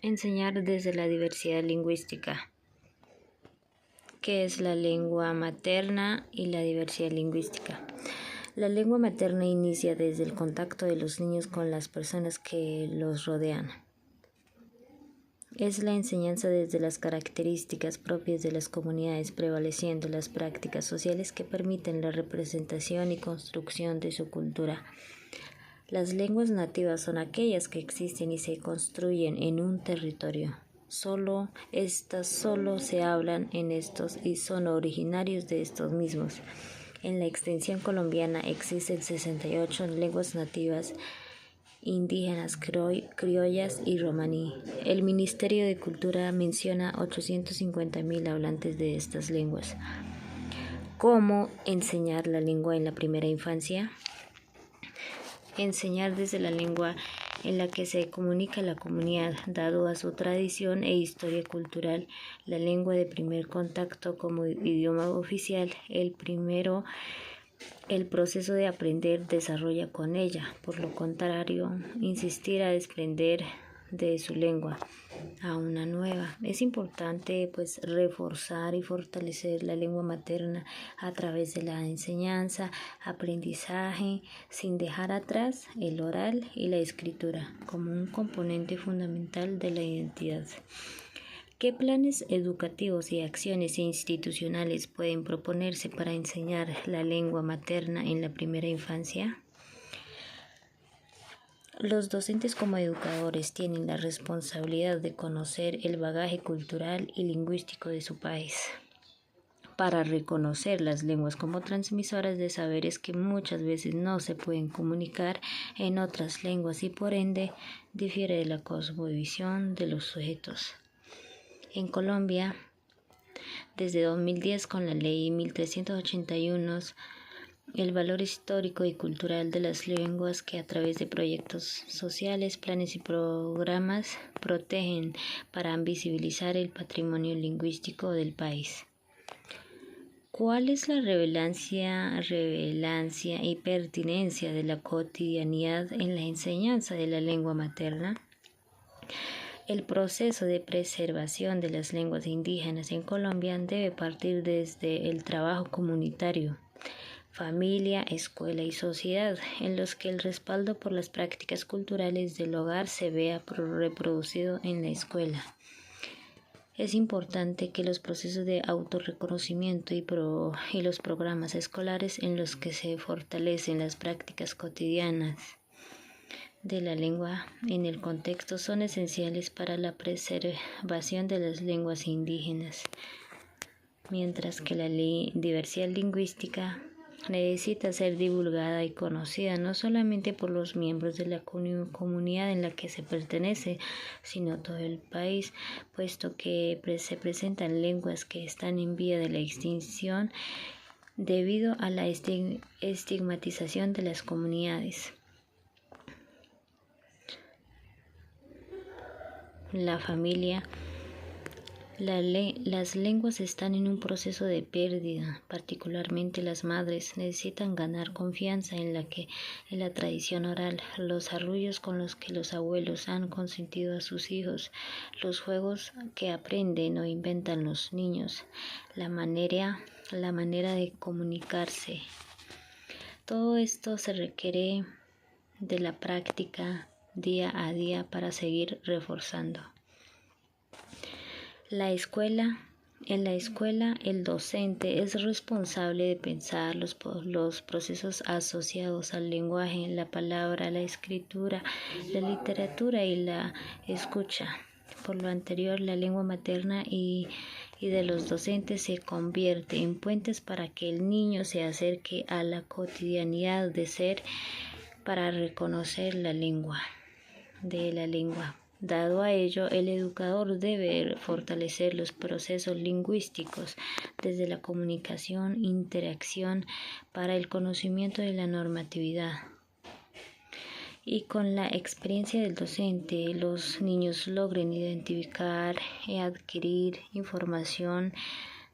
Enseñar desde la diversidad lingüística. ¿Qué es la lengua materna y la diversidad lingüística? La lengua materna inicia desde el contacto de los niños con las personas que los rodean. Es la enseñanza desde las características propias de las comunidades, prevaleciendo las prácticas sociales que permiten la representación y construcción de su cultura. Las lenguas nativas son aquellas que existen y se construyen en un territorio. Estas solo se hablan en estos y son originarios de estos mismos. En la extensión colombiana existen 68 lenguas nativas, indígenas, criollas y romaní. El Ministerio de Cultura menciona 850.000 hablantes de estas lenguas. ¿Cómo enseñar la lengua en la primera infancia? Enseñar desde la lengua en la que se comunica la comunidad, dado a su tradición e historia cultural, la lengua de primer contacto como idioma oficial, el proceso de aprender desarrolla con ella. Por lo contrario, insistir a desprender de su lengua a una nueva. Es importante reforzar y fortalecer la lengua materna a través de la enseñanza, aprendizaje, sin dejar atrás el oral y la escritura como un componente fundamental de la identidad. ¿Qué planes educativos y acciones institucionales pueden proponerse para enseñar la lengua materna en la primera infancia? Los docentes como educadores tienen la responsabilidad de conocer el bagaje cultural y lingüístico de su país, para reconocer las lenguas como transmisoras de saberes que muchas veces no se pueden comunicar en otras lenguas y por ende difiere de la cosmovisión de los sujetos. En Colombia, desde 2010 con la ley 1381, el valor histórico y cultural de las lenguas que a través de proyectos sociales, planes y programas protegen para visibilizar el patrimonio lingüístico del país. ¿Cuál es la relevancia y pertinencia de la cotidianidad en la enseñanza de la lengua materna? El proceso de preservación de las lenguas indígenas en Colombia debe partir desde el trabajo comunitario, familia, escuela y sociedad, en los que el respaldo por las prácticas culturales del hogar se vea reproducido en la escuela. Es importante que los procesos de autorreconocimiento y los programas escolares en los que se fortalecen las prácticas cotidianas de la lengua en el contexto son esenciales para la preservación de las lenguas indígenas, mientras que la diversidad lingüística necesita ser divulgada y conocida no solamente por los miembros de la comunidad en la que se pertenece, sino todo el país, puesto que se presentan lenguas que están en vía de la extinción debido a la estigmatización de las comunidades. La familia. Las lenguas están en un proceso de pérdida, particularmente las madres necesitan ganar confianza en la tradición oral, los arrullos con los que los abuelos han consentido a sus hijos, los juegos que aprenden o inventan los niños, la manera de comunicarse. Todo esto se requiere de la práctica día a día para seguir reforzando. En la escuela, el docente es responsable de pensar los procesos asociados al lenguaje, la palabra, la escritura, la literatura y la escucha. Por lo anterior, la lengua materna y de los docentes se convierte en puentes para que el niño se acerque a la cotidianidad de ser para reconocer la lengua. Dado a ello, el educador debe fortalecer los procesos lingüísticos desde la comunicación, interacción para el conocimiento de la normatividad. Y con la experiencia del docente, los niños logren identificar y adquirir información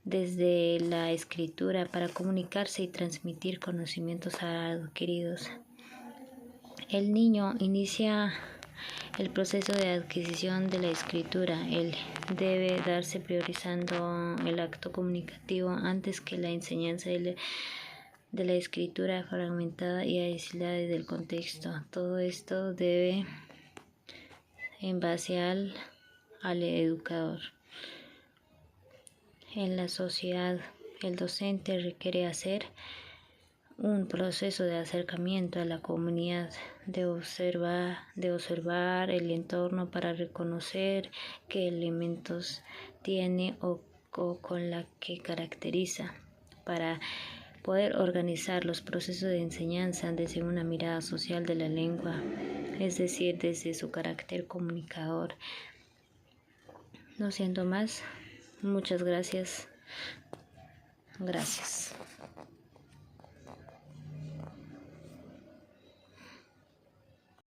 desde la escritura para comunicarse y transmitir conocimientos adquiridos. El niño inicia El proceso de adquisición de la escritura. Él debe darse priorizando el acto comunicativo antes que la enseñanza de la escritura fragmentada y aislada del contexto. Todo esto debe en base al educador. En la sociedad, el docente requiere hacer un proceso de acercamiento a la comunidad, de observar el entorno para reconocer qué elementos tiene o con la que caracteriza, para poder organizar los procesos de enseñanza desde una mirada social de la lengua, es decir, desde su carácter comunicador. No siendo más, muchas gracias. Gracias.